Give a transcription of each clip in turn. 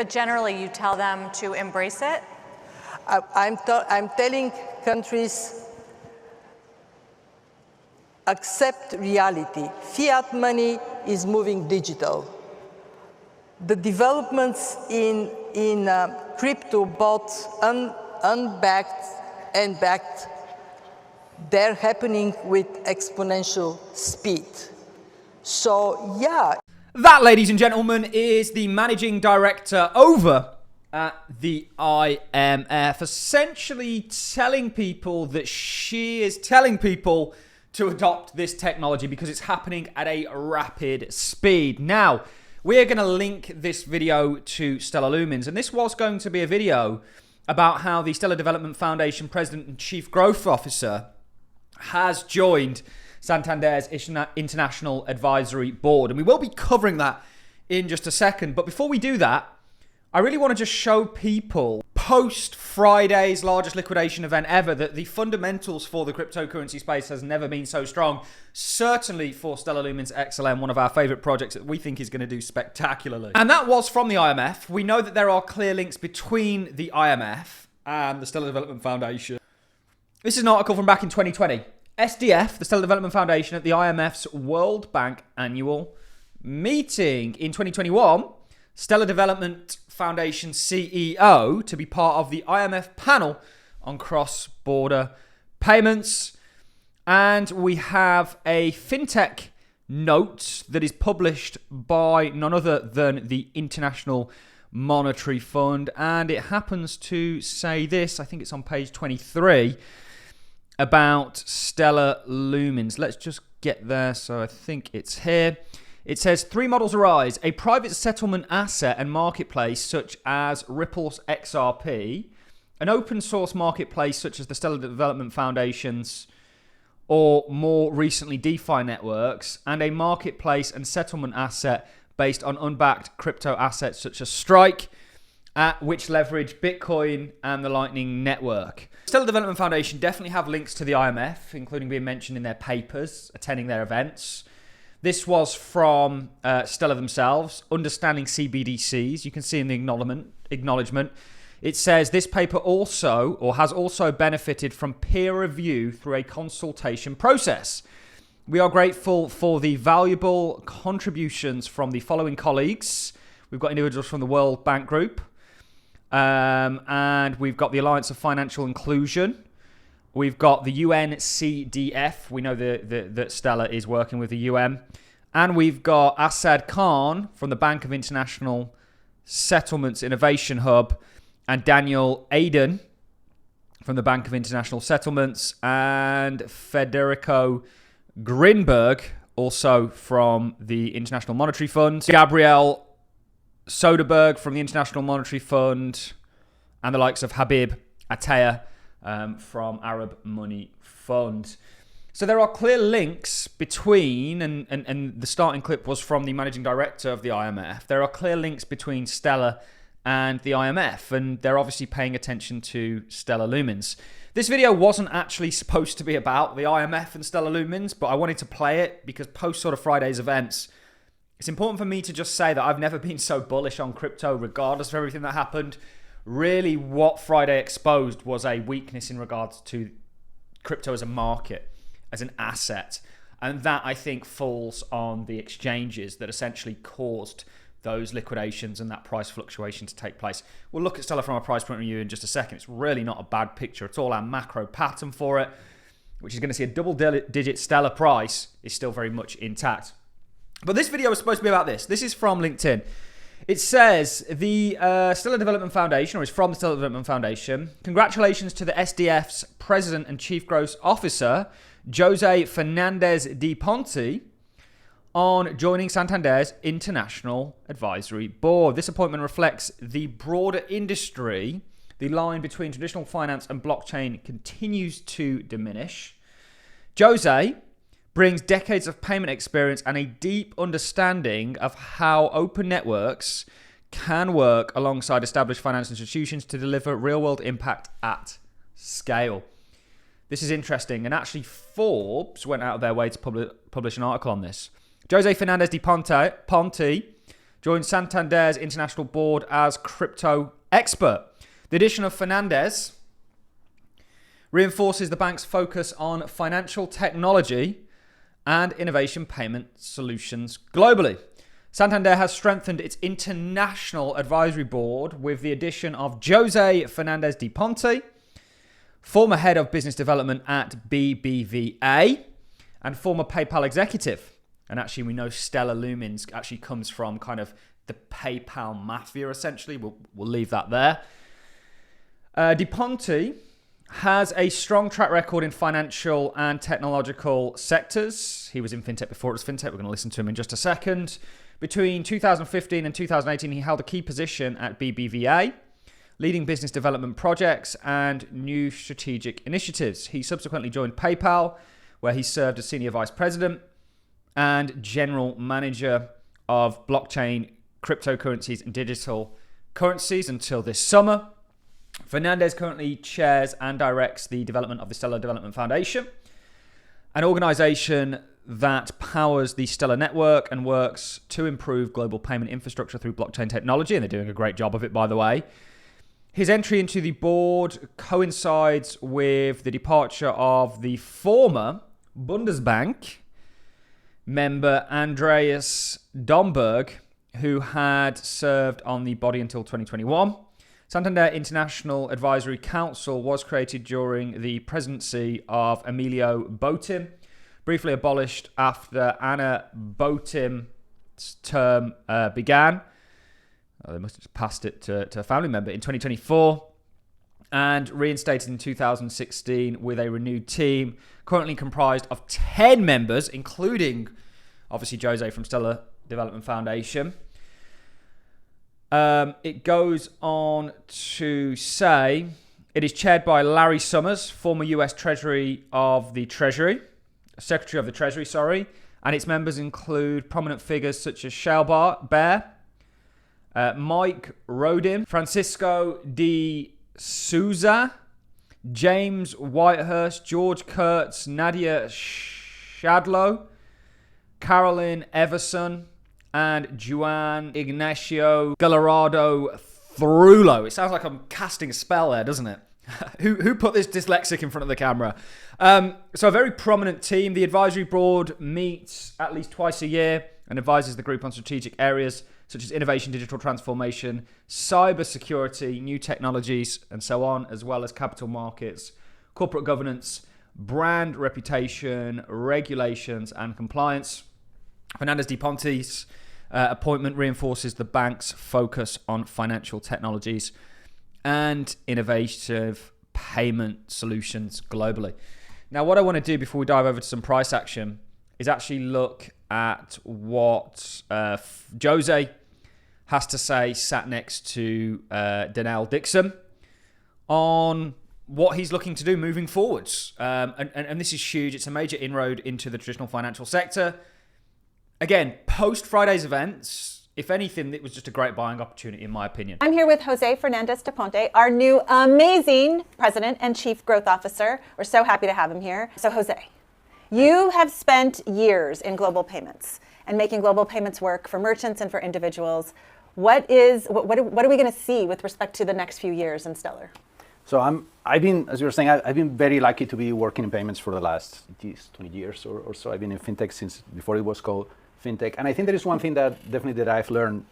But generally, you tell them to embrace it? I'm telling countries, accept reality. Fiat money is moving digital. The developments in crypto, both unbacked and backed, they're happening with exponential speed. So, yeah. That, ladies and gentlemen, is the managing director over at the IMF, essentially telling people that she is telling people to adopt this technology because it's happening at a rapid speed. Now, we're going to link this video to Stellar Lumens, and this was going to be a video about how the Stellar Development Foundation President and Chief Growth Officer has joined Santander's International Advisory Board. And we will be covering that in just a second. But before we do that, I really want to just show people, post Friday's largest liquidation event ever, that the fundamentals for the cryptocurrency space has never been so strong. Certainly for Stellar Lumens XLM, one of our favorite projects that we think is going to do spectacularly. And that was from the IMF. We know that there are clear links between the IMF and the Stellar Development Foundation. This is an article from back in 2020. SDF, the Stellar Development Foundation, at the IMF's World Bank annual meeting. In 2021, Stellar Development Foundation CEO to be part of the IMF panel on cross-border payments. And we have a fintech note that is published by none other than the International Monetary Fund. And it happens to say this, I think it's on page 23, about Stellar Lumens. Let's just get there. So I think it's here. It says 3 models arise: a private settlement asset and marketplace such as Ripple's XRP, an open source marketplace such as the Stellar Development Foundation's, or more recently DeFi networks, and a marketplace and settlement asset based on unbacked crypto assets such as Strike, which leverage Bitcoin and the Lightning Network. Stellar Development Foundation definitely have links to the IMF, including being mentioned in their papers, attending their events. This was from Stellar themselves, understanding CBDCs. You can see in the acknowledgement, it says this paper also, or has also benefited from peer review through a consultation process. We are grateful for the valuable contributions from the following colleagues. We've got individuals from the World Bank Group, and we've got the Alliance of Financial Inclusion. We've got the UNCDF. We know that Stellar is working with the UN. And we've got Asad Khan from the Bank of International Settlements Innovation Hub, and Daniel Aiden from the Bank of International Settlements, and Federico Grinberg, also from the International Monetary Fund, Gabriel Soderberg from the International Monetary Fund, and the likes of Habib Ataya from Arab Money Fund. So there are clear links between, and the starting clip was from the managing director of the IMF. There are clear links between Stellar and the IMF, and they're obviously paying attention to Stellar Lumens. This video wasn't actually supposed to be about the IMF and Stellar Lumens, but I wanted to play it because post sort of Friday's events, it's important for me to just say that I've never been so bullish on crypto, regardless of everything that happened. Really, what Friday exposed was a weakness in regards to crypto as a market, as an asset. And that, I think, falls on the exchanges that essentially caused those liquidations and that price fluctuation to take place. We'll look at Stellar from a price point of view in just a second. It's really not a bad picture at all. Our macro pattern for it, which is going to see a double-digit Stellar price, is still very much intact. But this video is supposed to be about this. This is from LinkedIn. It says the Stellar Development Foundation, or is from the Stellar Development Foundation, congratulations to the SDF's President and Chief Growth Officer, Jose Fernandez de Ponte, on joining Santander's International Advisory Board. This appointment reflects the broader industry. The line between traditional finance and blockchain continues to diminish. Jose brings decades of payment experience and a deep understanding of how open networks can work alongside established financial institutions to deliver real-world impact at scale. This is interesting, and actually Forbes went out of their way to publish an article on this. Jose Fernandez de Ponte joined Santander's international board as crypto expert. The addition of Fernandez reinforces the bank's focus on financial technology and innovation payment solutions globally. Santander has strengthened its international advisory board with the addition of Jose Fernandez de Ponte, former head of business development at BBVA and former PayPal executive. And actually, we know Stellar Lumens actually comes from kind of the PayPal mafia, essentially. We'll leave that there. De Ponte has a strong track record in financial and technological sectors. He was in fintech before it was fintech. We're going to listen to him in just a second. Between 2015 and 2018, he held a key position at BBVA, leading business development projects and new strategic initiatives. He subsequently joined PayPal, where he served as senior vice president and general manager of blockchain, cryptocurrencies, and digital currencies until this summer. Fernandez currently chairs and directs the development of the Stellar Development Foundation, an organization that powers the Stellar network and works to improve global payment infrastructure through blockchain technology, and they're doing a great job of it, by the way. His entry into the board coincides with the departure of the former Bundesbank member Andreas Domberg, who had served on the body until 2021. Santander International Advisory Council was created during the presidency of Emilio Botim, briefly abolished after Anna Botim's term began. They must have passed it to a family member in 2024, and reinstated in 2016 with a renewed team, currently comprised of 10 members, including, obviously, Jose from Stellar Development Foundation. It goes on to say it is chaired by Larry Summers, former US Secretary of the Treasury, and its members include prominent figures such as Shell Bear, Mike Rodin, Francisco de Souza, James Whitehurst, George Kurtz, Nadia Shadlow, Carolyn Everson, and Juan Ignacio Gallardo Thrulo. It sounds like I'm casting a spell there, doesn't it? Who put this dyslexic in front of the camera? So a very prominent team. The advisory board meets at least twice a year and advises the group on strategic areas such as innovation, digital transformation, cyber security, new technologies, and so on, as well as capital markets, corporate governance, brand reputation, regulations, and compliance. Fernandez de Ponte's appointment reinforces the bank's focus on financial technologies and innovative payment solutions globally. Now, what I want to do before we dive over to some price action is actually look at what Jose has to say, sat next to Danelle Dixon, on what he's looking to do moving forwards. And this is huge. It's a major inroad into the traditional financial sector. Again, post Friday's events, if anything, it was just a great buying opportunity, in my opinion. I'm here with Jose Fernandez de Ponte, our new amazing president and chief growth officer. We're so happy to have him here. So, Jose, you have spent years in global payments and making global payments work for merchants and for individuals. What are we going to see with respect to the next few years in Stellar? So I've been, as you were saying, I've been very lucky to be working in payments for the last 20 years or so. I've been in fintech since before it was called fintech. And I think there is one thing that I've learned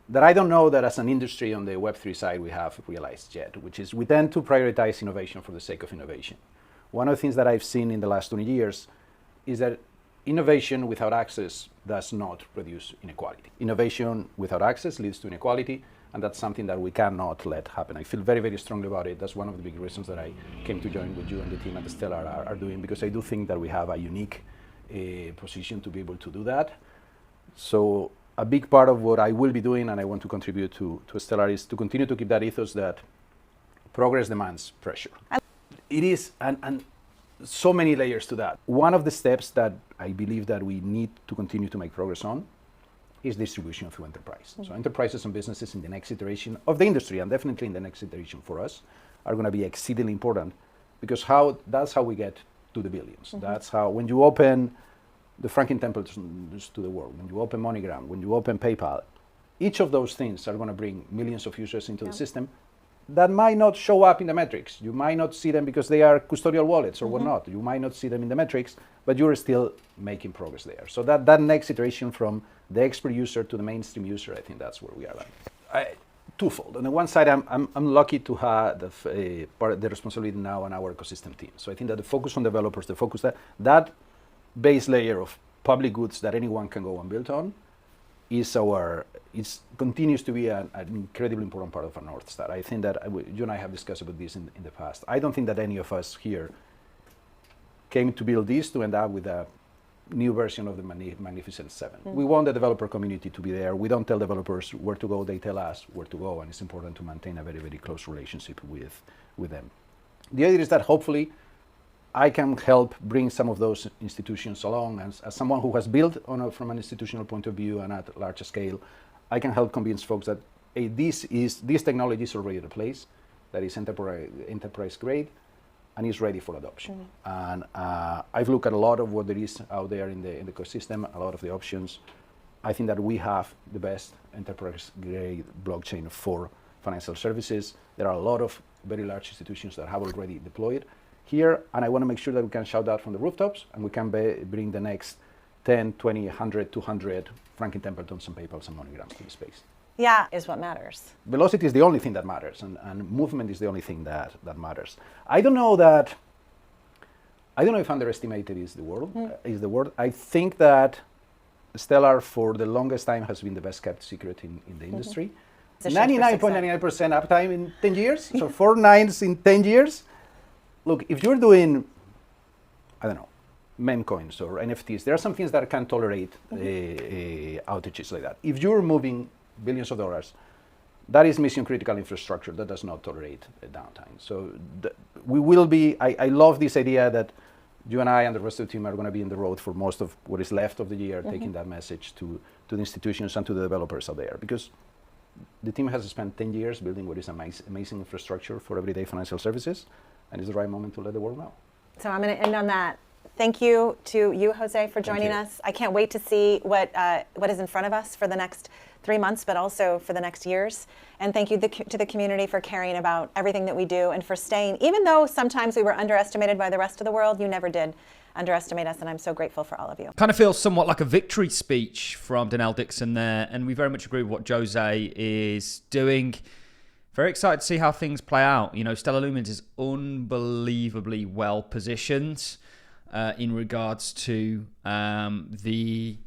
that I don't know that as an industry on the Web3 side we have realized yet, which is we tend to prioritize innovation for the sake of innovation. One of the things that I've seen in the last 20 years is that innovation without access does not reduce inequality. Innovation without access leads to inequality, and that's something that we cannot let happen. I feel very, very strongly about it. That's one of the big reasons that I came to join with you and the team at Stellar are doing, because I do think that we have a unique position to be able to do that. So a big part of what I will be doing and I want to contribute to Stellar is to continue to keep that ethos that progress demands pressure. It is, and so many layers to that. One of the steps that I believe that we need to continue to make progress on is distribution through enterprise. So enterprises and businesses in the next iteration of the industry, and definitely in the next iteration for us, are going to be exceedingly important, because that's how we get to the billions. That's how, when you open the Franklin Templetons to the world, when you open MoneyGram, when you open PayPal, each of those things are going to bring millions of users into the system that might not show up in the metrics. You might not see them because they are custodial wallets or whatnot. You might not see them in the metrics, but you're still making progress there. So that next iteration from the expert user to the mainstream user, I think that's where we are. Twofold. On the one side, I'm lucky to have the responsibility now on our ecosystem team. So I think that the focus on developers, the focus that base layer of public goods that anyone can go and build on continues to be an incredibly important part of our North Star. I think that you and I have discussed about this in the past. I don't think that any of us here came to build this to end up with a new version of the Magnificent Seven. We want the developer community to be there. We don't tell developers where to go, they tell us where to go, and it's important to maintain a very, very close relationship with them. The idea is that hopefully I can help bring some of those institutions along. As someone who has built from an institutional point of view and at a larger scale, I can help convince folks that hey, this technology is already at a place that is enterprise grade and is ready for adoption. And I've looked at a lot of what there is out there in the ecosystem, a lot of the options. I think that we have the best enterprise grade blockchain for financial services. There are a lot of very large institutions that have already deployed here, and I want to make sure that we can shout out from the rooftops and we can bring the next 10, 20, 100, 200 Franklin Templetons and PayPals and MoneyGrams to the space. Yeah, is what matters. Velocity is the only thing that matters, and movement is the only thing that matters. I don't know if underestimated is the word. I think that Stellar for the longest time has been the best kept secret in the industry. 99.99% uptime in 10 years, so 4 nines in 10 years. Look, if you're doing, I don't know, meme coins or NFTs, there are some things that can tolerate outages like that. If you're moving billions of dollars, that is mission critical infrastructure that does not tolerate downtime. So we will be, I love this idea that you and I and the rest of the team are going to be in the road for most of what is left of the year, taking that message to the institutions and to the developers out there, because the team has spent 10 years building what is amazing infrastructure for everyday financial services, and it's the right moment to let the world know. So I'm going to end on that. Thank you to you, Jose, for joining us. I can't wait to see what is in front of us for the next 3 months, but also for the next years. And thank you to the community for caring about everything that we do and for staying. Even though sometimes we were underestimated by the rest of the world, you never did underestimate us, and I'm so grateful for all of you. Kind of feels somewhat like a victory speech from Danelle Dixon there, and we very much agree with what Jose is doing. Very excited to see how things play out. You know, Stellar Lumens is unbelievably well positioned in regards to the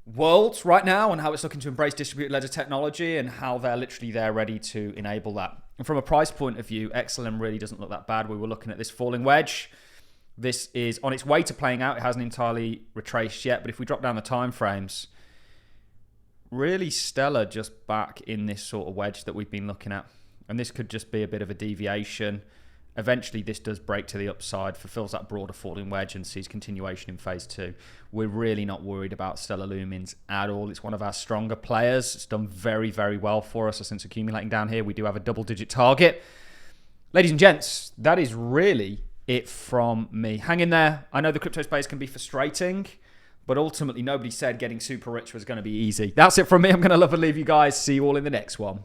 world right now and how it's looking to embrace distributed ledger technology and how they're literally there ready to enable that. And from a price point of view, XLM really doesn't look that bad. We were looking at this falling wedge. This is on its way to playing out. It hasn't entirely retraced yet, but if we drop down the time frames, really Stellar just back in this sort of wedge that we've been looking at. And this could just be a bit of a deviation. Eventually, this does break to the upside, fulfills that broader falling wedge and sees continuation in phase 2. We're really not worried about Stellar Lumens at all. It's one of our stronger players. It's done very, very well for us since accumulating down here. We do have a double-digit target. Ladies and gents, that is really it from me. Hang in there. I know the crypto space can be frustrating, but ultimately nobody said getting super rich was going to be easy. That's it from me. I'm going to love and leave you guys. See you all in the next one.